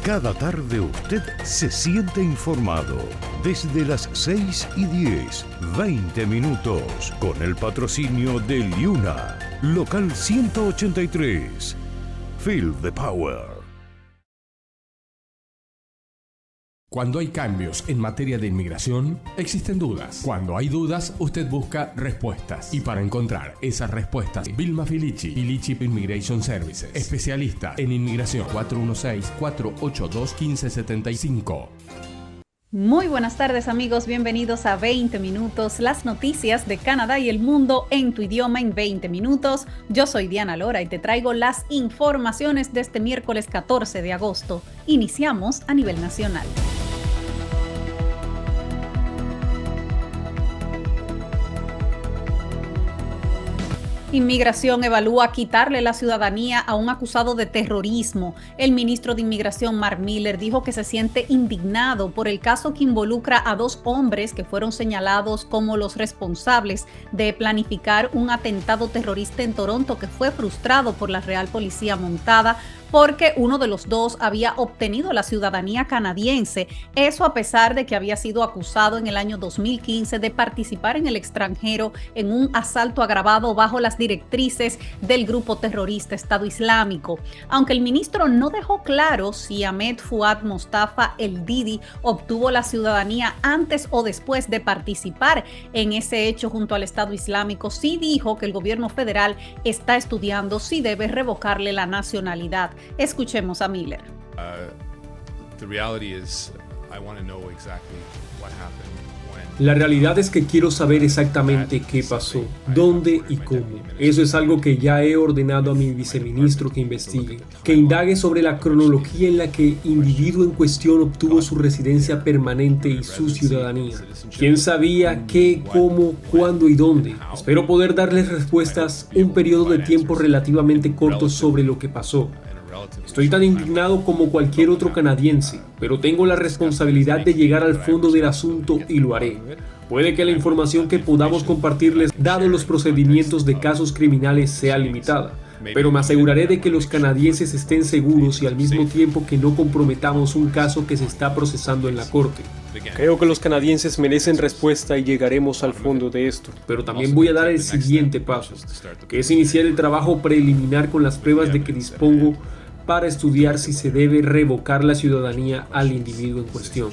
Cada tarde usted se siente informado. Desde las 6:10, 20 minutos, con el patrocinio de Liuna, local 183. Feel the power. Cuando hay cambios en materia de inmigración, existen dudas. Cuando hay dudas, usted busca respuestas. Y para encontrar esas respuestas, Vilma Filici, Filici Immigration Services, especialista en inmigración, 416-482-1575. Muy buenas tardes, amigos, bienvenidos a 20 minutos, las noticias de Canadá y el mundo en tu idioma en 20 minutos. Yo soy Diana Lora y te traigo las informaciones de este miércoles 14 de agosto. Iniciamos a nivel nacional. Inmigración evalúa quitarle la ciudadanía a un acusado de terrorismo. El ministro de Inmigración, Mark Miller, dijo que se siente indignado por el caso que involucra a 2 hombres que fueron señalados como los responsables de planificar un atentado terrorista en Toronto que fue frustrado por la Real Policía Montada, porque uno de los 2 había obtenido la ciudadanía canadiense, eso a pesar de que había sido acusado en el año 2015 de participar en el extranjero en un asalto agravado bajo las directrices del grupo terrorista Estado Islámico. Aunque el ministro no dejó claro si Ahmed Fuad Mostafa El Didi obtuvo la ciudadanía antes o después de participar en ese hecho junto al Estado Islámico, sí dijo que el gobierno federal está estudiando si debe revocarle la nacionalidad. Escuchemos a Miller. La realidad es que quiero saber exactamente qué pasó, dónde y cómo. Eso es algo que ya he ordenado a mi viceministro que investigue, que indague sobre la cronología en la que el individuo en cuestión obtuvo su residencia permanente y su ciudadanía. ¿Quién sabía qué, cómo, cuándo y dónde? Espero poder darles respuestas un periodo de tiempo relativamente corto sobre lo que pasó. Estoy tan indignado como cualquier otro canadiense, pero tengo la responsabilidad de llegar al fondo del asunto y lo haré. Puede que la información que podamos compartirles, dado los procedimientos de casos criminales, sea limitada, pero me aseguraré de que los canadienses estén seguros y al mismo tiempo que no comprometamos un caso que se está procesando en la corte. Creo que los canadienses merecen respuesta y llegaremos al fondo de esto. Pero también voy a dar el siguiente paso, que es iniciar el trabajo preliminar con las pruebas de que dispongo para estudiar si se debe revocar la ciudadanía al individuo en cuestión.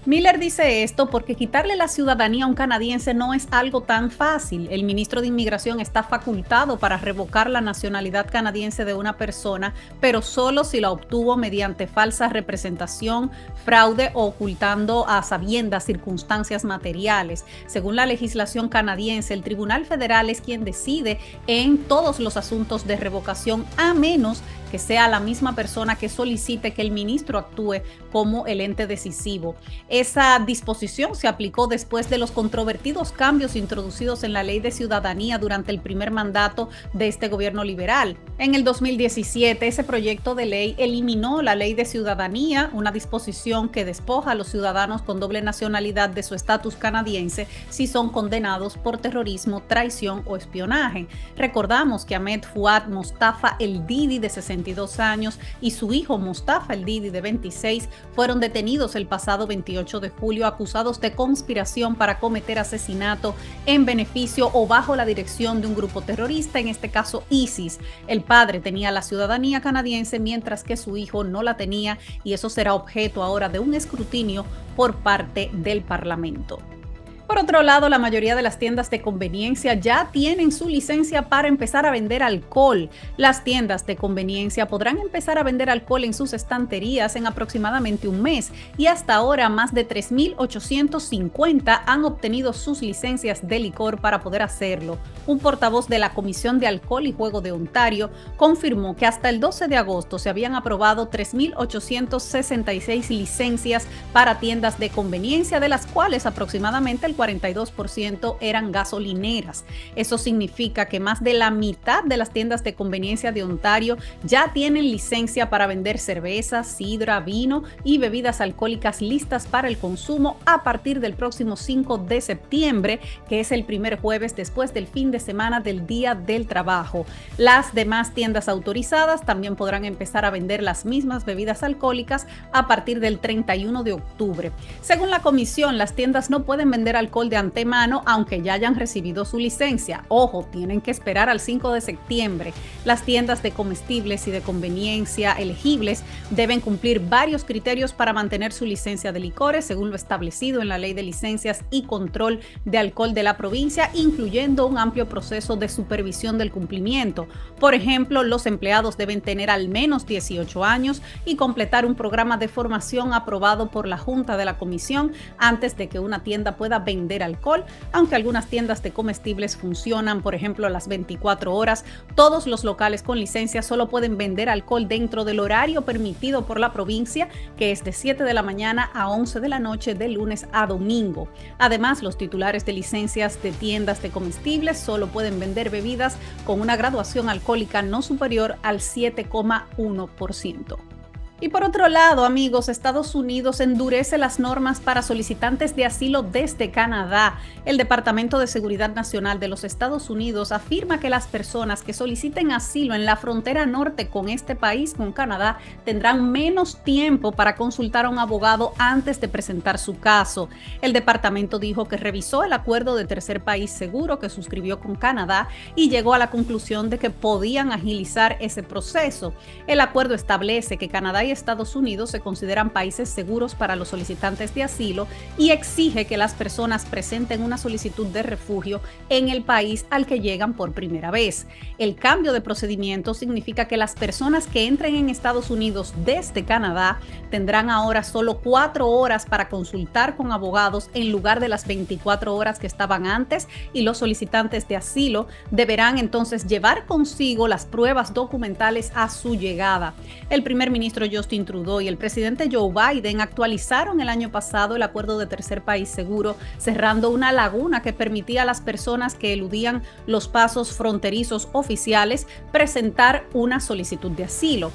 Miller dice esto porque quitarle la ciudadanía a un canadiense no es algo tan fácil. El ministro de Inmigración está facultado para revocar la nacionalidad canadiense de una persona, pero solo si la obtuvo mediante falsa representación, fraude o ocultando a sabiendas circunstancias materiales. Según la legislación canadiense, el Tribunal Federal es quien decide en todos los asuntos de revocación, a menos que sea la misma persona que solicite que el ministro actúe como el ente decisivo. Esa disposición se aplicó después de los controvertidos cambios introducidos en la Ley de Ciudadanía durante el primer mandato de este gobierno liberal. En el 2017, ese proyecto de ley eliminó la Ley de Ciudadanía, una disposición que despoja a los ciudadanos con doble nacionalidad de su estatus canadiense si son condenados por terrorismo, traición o espionaje. Recordamos que Ahmed Fuad Mostafa El Didi, de 62 años, y su hijo Mostafa El Didi, de 26, fueron detenidos el pasado 28 de julio acusados de conspiración para cometer asesinato en beneficio o bajo la dirección de un grupo terrorista, en este caso ISIS. El padre tenía la ciudadanía canadiense mientras que su hijo no la tenía, y eso será objeto ahora de un escrutinio por parte del Parlamento. Por otro lado, la mayoría de las tiendas de conveniencia ya tienen su licencia para empezar a vender alcohol. Las tiendas de conveniencia podrán empezar a vender alcohol en sus estanterías en aproximadamente un mes, y hasta ahora más de 3,850 han obtenido sus licencias de licor para poder hacerlo. Un portavoz de la Comisión de Alcohol y Juego de Ontario confirmó que hasta el 12 de agosto se habían aprobado 3,866 licencias para tiendas de conveniencia, de las cuales aproximadamente el 42% eran gasolineras. Eso significa que más de la mitad de las tiendas de conveniencia de Ontario ya tienen licencia para vender cerveza, sidra, vino y bebidas alcohólicas listas para el consumo a partir del próximo 5 de septiembre, que es el primer jueves después del fin de semana del Día del Trabajo. Las demás tiendas autorizadas también podrán empezar a vender las mismas bebidas alcohólicas a partir del 31 de octubre. Según la comisión, las tiendas no pueden vender alcohol de antemano aunque ya hayan recibido su licencia. Ojo, tienen que esperar al 5 de septiembre. Las tiendas de comestibles y de conveniencia elegibles deben cumplir varios criterios para mantener su licencia de licores, según lo establecido en la Ley de Licencias y Control de Alcohol de la provincia, incluyendo un amplio proceso de supervisión del cumplimiento. Por ejemplo, los empleados deben tener al menos 18 años y completar un programa de formación aprobado por la Junta de la Comisión antes de que una tienda pueda vender alcohol. Aunque algunas tiendas de comestibles funcionan, por ejemplo, a las 24 horas, todos los locales con licencia solo pueden vender alcohol dentro del horario permitido por la provincia, que es de 7 de la mañana a 11 de la noche de lunes a domingo. Además, los titulares de licencias de tiendas de comestibles solo pueden vender bebidas con una graduación alcohólica no superior al 7,1%. Y por otro lado, amigos, Estados Unidos endurece las normas para solicitantes de asilo desde Canadá. El Departamento de Seguridad Nacional de los Estados Unidos afirma que las personas que soliciten asilo en la frontera norte con este país, con Canadá, tendrán menos tiempo para consultar a un abogado antes de presentar su caso. El departamento dijo que revisó el acuerdo de tercer país seguro que suscribió con Canadá y llegó a la conclusión de que podían agilizar ese proceso. El acuerdo establece que Canadá y Estados Unidos se consideran países seguros para los solicitantes de asilo y exige que las personas presenten una solicitud de refugio en el país al que llegan por primera vez. El cambio de procedimiento significa que las personas que entren en Estados Unidos desde Canadá tendrán ahora solo 4 horas para consultar con abogados en lugar de las 24 horas que estaban antes, y los solicitantes de asilo deberán entonces llevar consigo las pruebas documentales a su llegada. El primer ministro Justin Trudeau y el presidente Joe Biden actualizaron el año pasado el acuerdo de tercer país seguro, cerrando una laguna que permitía a las personas que eludían los pasos fronterizos oficiales presentar una solicitud de asilo.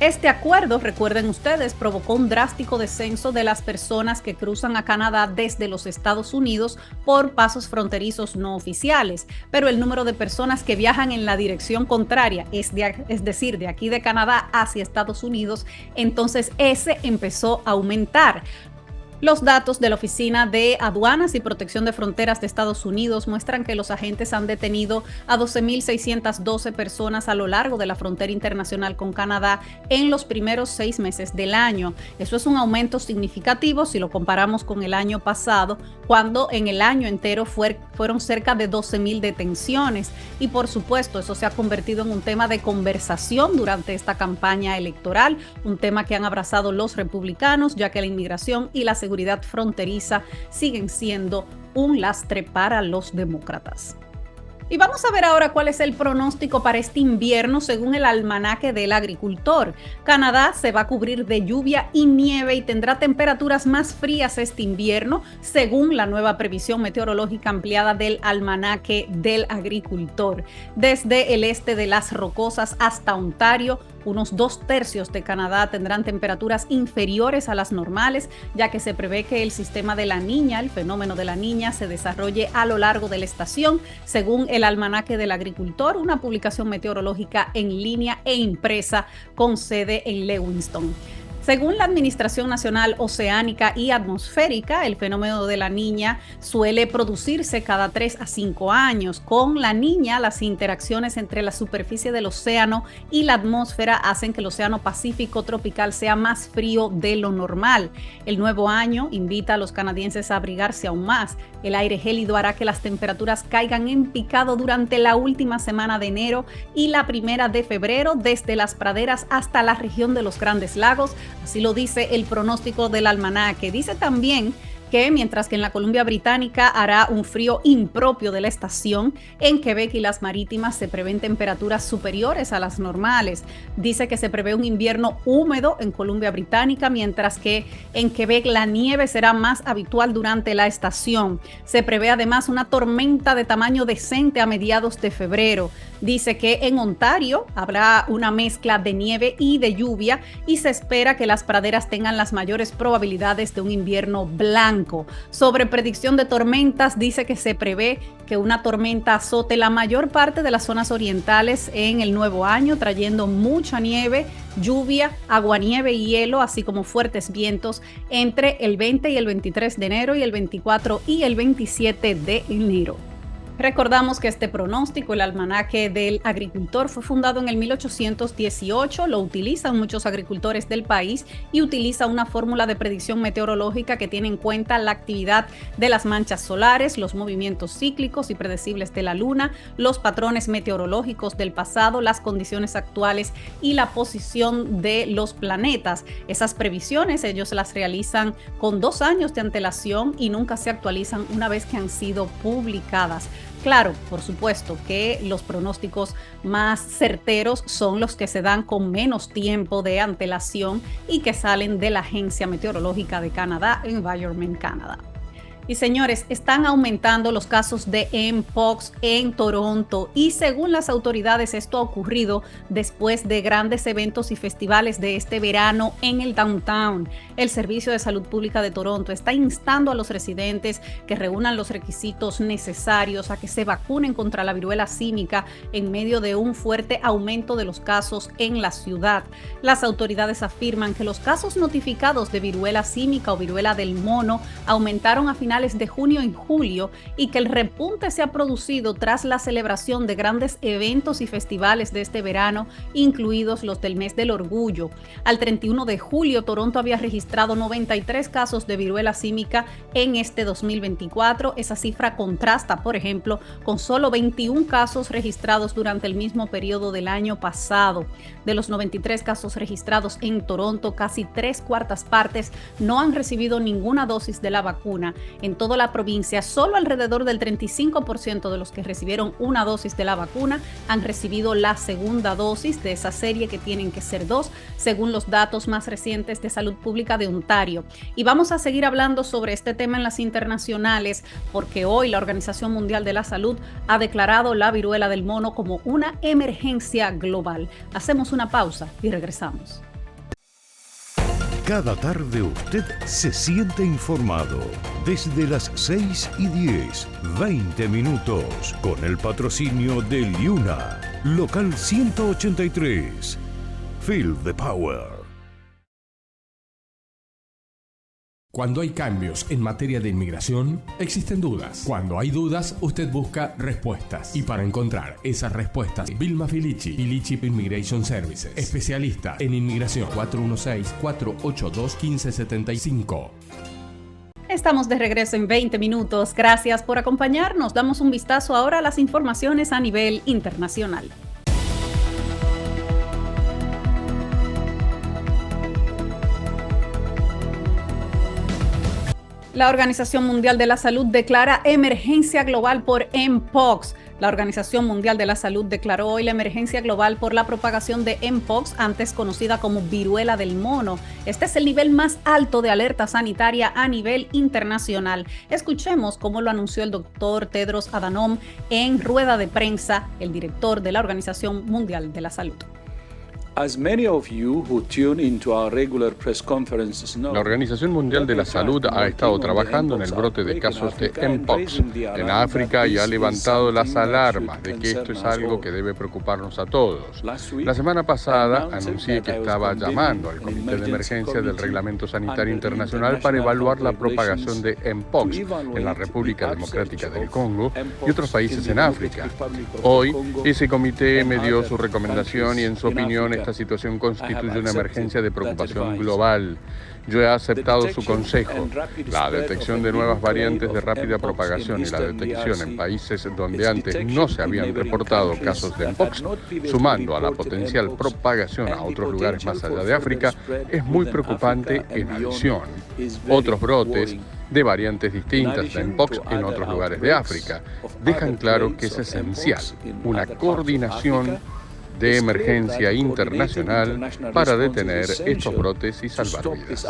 Este acuerdo, recuerden ustedes, provocó un drástico descenso de las personas que cruzan a Canadá desde los Estados Unidos por pasos fronterizos no oficiales, pero el número de personas que viajan en la dirección contraria, es decir, de aquí de Canadá hacia Estados Unidos, entonces ese empezó a aumentar. Los datos de la Oficina de Aduanas y Protección de Fronteras de Estados Unidos muestran que los agentes han detenido a 12,612 personas a lo largo de la frontera internacional con Canadá en los primeros 6 meses del año. Eso es un aumento significativo si lo comparamos con el año pasado, cuando en el año entero fueron cerca de 12,000 detenciones. Y por supuesto, eso se ha convertido en un tema de conversación durante esta campaña electoral, un tema que han abrazado los republicanos, ya que la inmigración y la seguridad fronteriza siguen siendo un lastre para los demócratas. Y vamos a ver ahora cuál es el pronóstico para este invierno según el almanaque del agricultor. Canadá se va a cubrir de lluvia y nieve y tendrá temperaturas más frías este invierno, según la nueva previsión meteorológica ampliada del almanaque del agricultor. Desde el este de las Rocosas hasta Ontario, unos 2/3 de Canadá tendrán temperaturas inferiores a las normales, ya que se prevé que el sistema de la Niña, el fenómeno de la Niña, se desarrolle a lo largo de la estación, según el almanaque del agricultor, una publicación meteorológica en línea e impresa con sede en Lewiston. Según la Administración Nacional Oceánica y Atmosférica, el fenómeno de la Niña suele producirse cada 3 a 5 años. Con la Niña, las interacciones entre la superficie del océano y la atmósfera hacen que el océano Pacífico tropical sea más frío de lo normal. El nuevo año invita a los canadienses a abrigarse aún más. El aire gélido hará que las temperaturas caigan en picado durante la última semana de enero y la primera de febrero, desde las praderas hasta la región de los Grandes Lagos. Así lo dice el pronóstico del almanaque. Dice también que mientras que en la Columbia Británica hará un frío impropio de la estación, en Quebec y las marítimas se prevén temperaturas superiores a las normales. Dice que se prevé un invierno húmedo en Columbia Británica, mientras que en Quebec la nieve será más habitual durante la estación. Se prevé además una tormenta de tamaño decente a mediados de febrero. Dice que en Ontario habrá una mezcla de nieve y de lluvia y se espera que las praderas tengan las mayores probabilidades de un invierno blanco. Sobre predicción de tormentas, dice que se prevé que una tormenta azote la mayor parte de las zonas orientales en el nuevo año, trayendo mucha nieve, lluvia, aguanieve y hielo, así como fuertes vientos entre el 20 y el 23 de enero y el 24 y el 27 de enero. Recordamos que este pronóstico, el almanaque del agricultor, fue fundado en el 1818, lo utilizan muchos agricultores del país y utiliza una fórmula de predicción meteorológica que tiene en cuenta la actividad de las manchas solares, los movimientos cíclicos y predecibles de la luna, los patrones meteorológicos del pasado, las condiciones actuales y la posición de los planetas. Esas previsiones ellos las realizan con 2 años de antelación y nunca se actualizan una vez que han sido publicadas. Claro, por supuesto que los pronósticos más certeros son los que se dan con menos tiempo de antelación y que salen de la Agencia Meteorológica de Canadá, Environment Canada. Y señores, están aumentando los casos de Mpox en Toronto y según las autoridades esto ha ocurrido después de grandes eventos y festivales de este verano en el downtown. El Servicio de Salud Pública de Toronto está instando a los residentes que reúnan los requisitos necesarios a que se vacunen contra la viruela símica en medio de un fuerte aumento de los casos en la ciudad. Las autoridades afirman que los casos notificados de viruela símica o viruela del mono aumentaron a finales de junio y julio y que el repunte se ha producido tras la celebración de grandes eventos y festivales de este verano, incluidos los del mes del orgullo. Al 31 de julio, Toronto había registrado 93 casos de viruela símica en este 2024. Esa cifra contrasta, por ejemplo, con solo 21 casos registrados durante el mismo periodo del año pasado. De los 93 casos registrados en Toronto, casi 3/4 partes no han recibido ninguna dosis de la vacuna. En toda la provincia, solo alrededor del 35% de los que recibieron una dosis de la vacuna han recibido la segunda dosis de esa serie que tienen que ser 2, según los datos más recientes de Salud Pública de Ontario. Y vamos a seguir hablando sobre este tema en las internacionales porque hoy la Organización Mundial de la Salud ha declarado la viruela del mono como una emergencia global. Hacemos una pausa y regresamos. Cada tarde usted se siente informado. Desde las 6:10, 20 minutos, con el patrocinio de Liuna, local 183. Feel the power. Cuando hay cambios en materia de inmigración, existen dudas. Cuando hay dudas, usted busca respuestas. Y para encontrar esas respuestas, Vilma Filici, Filici Immigration Services, especialista en inmigración, 416-482-1575. Estamos de regreso en 20 minutos. Gracias por acompañarnos. Damos un vistazo ahora a las informaciones a nivel internacional. La Organización Mundial de la Salud declara emergencia global por Mpox. La Organización Mundial de la Salud declaró hoy la emergencia global por la propagación de Mpox, antes conocida como viruela del mono. Este es el nivel más alto de alerta sanitaria a nivel internacional. Escuchemos cómo lo anunció el doctor Tedros Adhanom en rueda de prensa, el director de la Organización Mundial de la Salud. La Organización Mundial de la Salud ha estado trabajando en el brote de casos de Mpox en África y ha levantado las alarmas de que esto es algo que debe preocuparnos a todos. La semana pasada anuncié que estaba llamando al Comité de Emergencia del Reglamento Sanitario Internacional para evaluar la propagación de Mpox en la República Democrática del Congo y otros países en África. Hoy, ese comité me dio su recomendación y en su opinión esta situación constituye una emergencia de preocupación global. Yo he aceptado su consejo. La detección de nuevas variantes de rápida propagación y la detección en países donde antes no se habían reportado casos de Mpox, sumando a la potencial propagación a otros lugares más allá de África, es muy preocupante en adición. Otros brotes de variantes distintas de Mpox en otros lugares de África, dejan claro que es esencial una coordinación de emergencia internacional para detener estos brotes y salvar vidas.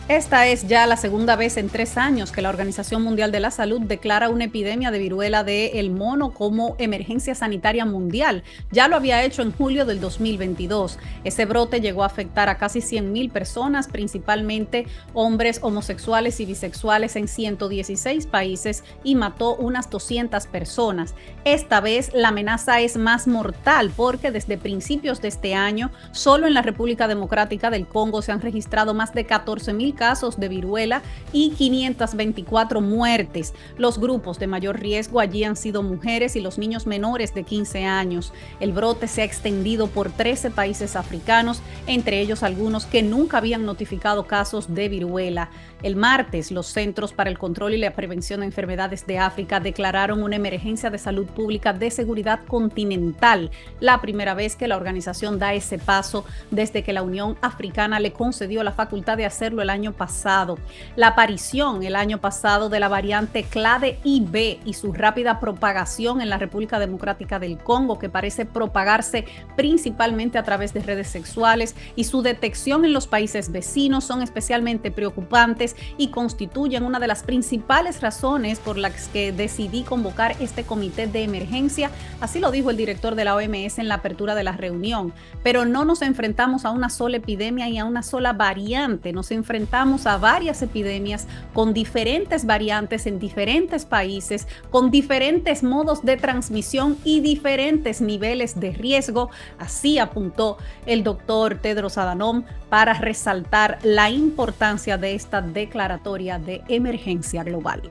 Esta es ya la segunda vez en 3 años que la Organización Mundial de la Salud declara una epidemia de viruela del mono como emergencia sanitaria mundial. Ya lo había hecho en julio del 2022. Ese brote llegó a afectar a casi 100,000 personas, principalmente hombres homosexuales y bisexuales en 116 países y mató unas 200 personas. Esta vez la amenaza es más mortal porque desde principios de este año, solo en la República Democrática del Congo se han registrado más de 14,000 casos de viruela y 524 muertes. Los grupos de mayor riesgo allí han sido mujeres y los niños menores de 15 años. El brote se ha extendido por 13 países africanos, entre ellos algunos que nunca habían notificado casos de viruela. El martes, los Centros para el Control y la Prevención de Enfermedades de África declararon una emergencia de salud pública de seguridad continental, la primera vez que la organización da ese paso desde que la Unión Africana le concedió la facultad de hacerlo el año pasado. La aparición el año pasado de la variante Clade IB y su rápida propagación en la República Democrática del Congo, que parece propagarse principalmente a través de redes sexuales, y su detección en los países vecinos son especialmente preocupantes y constituyen una de las principales razones por las que decidí convocar este comité de emergencia. Así lo dijo el director de la OMS en la apertura de la reunión. Pero no nos enfrentamos a una sola epidemia y a una sola variante, nos enfrentamos a varias epidemias con diferentes variantes en diferentes países, con diferentes modos de transmisión y diferentes niveles de riesgo. Así apuntó el doctor Tedros Adhanom para resaltar la importancia de esta declaratoria de emergencia global.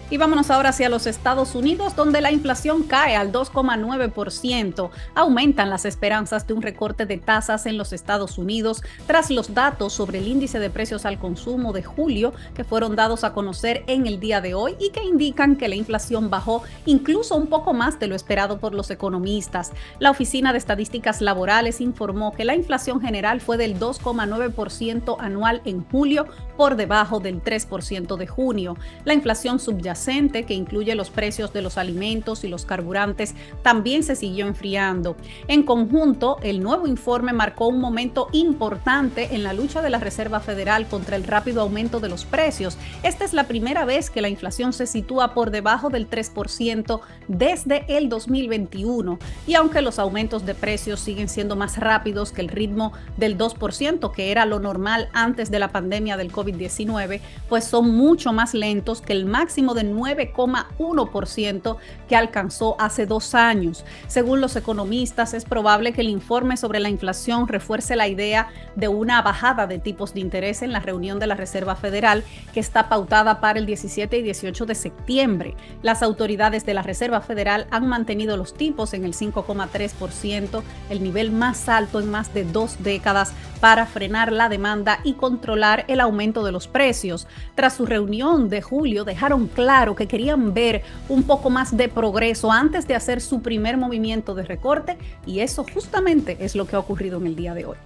Y vámonos ahora hacia los Estados Unidos, donde la inflación cae al 2,9%. Aumentan las esperanzas de un recorte de tasas en los Estados Unidos tras los datos sobre el índice de precios al consumo de julio que fueron dados a conocer en el día de hoy y que indican que la inflación bajó incluso un poco más de lo esperado por los economistas. La Oficina de Estadísticas Laborales informó que la inflación general fue del 2,9% anual en julio, por debajo del 3% de junio. La inflación subyacente, que incluye los precios de los alimentos y los carburantes, también se siguió enfriando. En conjunto, el nuevo informe marcó un momento importante en la lucha de la Reserva Federal contra el rápido aumento de los precios. Esta es la primera vez que la inflación se sitúa por debajo del 3% desde el 2021. Y aunque los aumentos de precios siguen siendo más rápidos que el ritmo del 2%, que era lo normal antes de la pandemia del COVID-19, pues son mucho más lentos que el máximo de 9,1% que alcanzó hace 2 años. Según los economistas, es probable que el informe sobre la inflación refuerce la idea de una bajada de tipos de interés en la reunión de la Reserva Federal, que está pautada para el 17 y 18 de septiembre. Las autoridades de la Reserva Federal han mantenido los tipos en el 5,3%, el nivel más alto en más de 2 décadas, para frenar la demanda y controlar el aumento de los precios. Tras su reunión de julio, dejaron claro que querían ver un poco más de progreso antes de hacer su primer movimiento de recorte, y eso justamente es lo que ha ocurrido en el día de hoy.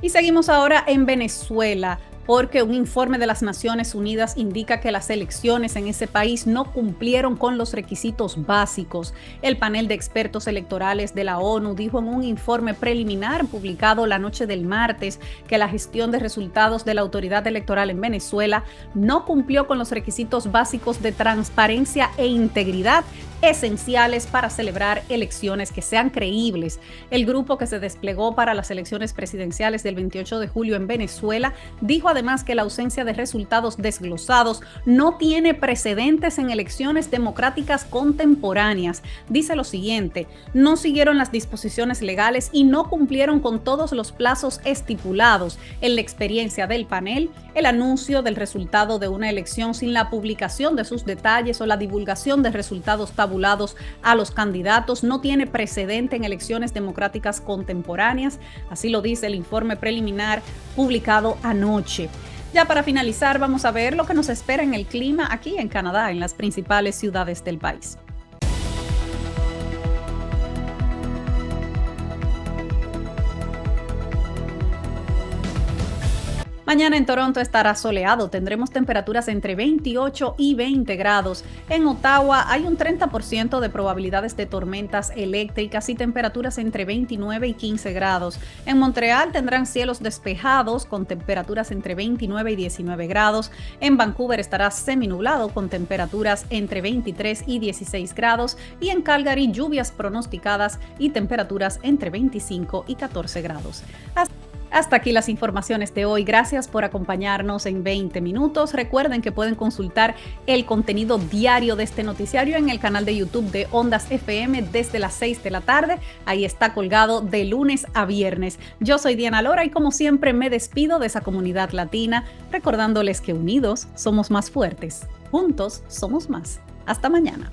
Y seguimos ahora en Venezuela, porque un informe de las Naciones Unidas indica que las elecciones en ese país no cumplieron con los requisitos básicos. El panel de expertos electorales de la ONU dijo en un informe preliminar publicado la noche del martes que la gestión de resultados de la autoridad electoral en Venezuela no cumplió con los requisitos básicos de transparencia e integridad esenciales para celebrar elecciones que sean creíbles. El grupo que se desplegó para las elecciones presidenciales del 28 de julio en Venezuela dijo además que la ausencia de resultados desglosados no tiene precedentes en elecciones democráticas contemporáneas. Dice lo siguiente: no siguieron las disposiciones legales y no cumplieron con todos los plazos estipulados. En la experiencia del panel, el anuncio del resultado de una elección sin la publicación de sus detalles o la divulgación de resultados tabulados a los candidatos no tiene precedente en elecciones democráticas contemporáneas. Así lo dice el informe preliminar publicado anoche. Ya para finalizar, vamos a ver lo que nos espera en el clima aquí en Canadá, en las principales ciudades del país. Mañana en Toronto estará soleado, tendremos temperaturas entre 28 y 20 grados. En Ottawa hay un 30% de probabilidades de tormentas eléctricas y temperaturas entre 29 y 15 grados. En Montreal tendrán cielos despejados con temperaturas entre 29 y 19 grados. En Vancouver estará seminublado con temperaturas entre 23 y 16 grados. Y en Calgary lluvias pronosticadas y temperaturas entre 25 y 14 grados. Hasta aquí las informaciones de hoy. Gracias por acompañarnos en 20 minutos. Recuerden que pueden consultar el contenido diario de este noticiario en el canal de YouTube de Ondas FM desde las 6 de la tarde. Ahí está colgado de lunes a viernes. Yo soy Diana Lora y como siempre me despido de esa comunidad latina, recordándoles que unidos somos más fuertes. Juntos somos más. Hasta mañana.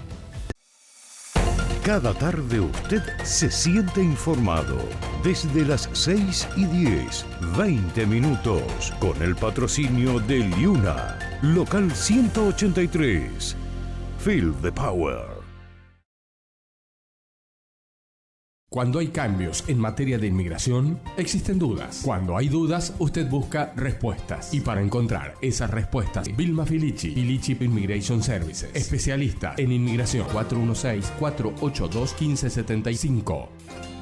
Cada tarde usted se siente informado. Desde las 6:10, 20 minutos, con el patrocinio de Liuna, local 183. Feel the power. Cuando hay cambios en materia de inmigración, existen dudas. Cuando hay dudas, usted busca respuestas. Y para encontrar esas respuestas, Vilma Filici, Filici Immigration Services, especialista en inmigración, 416-482-1575.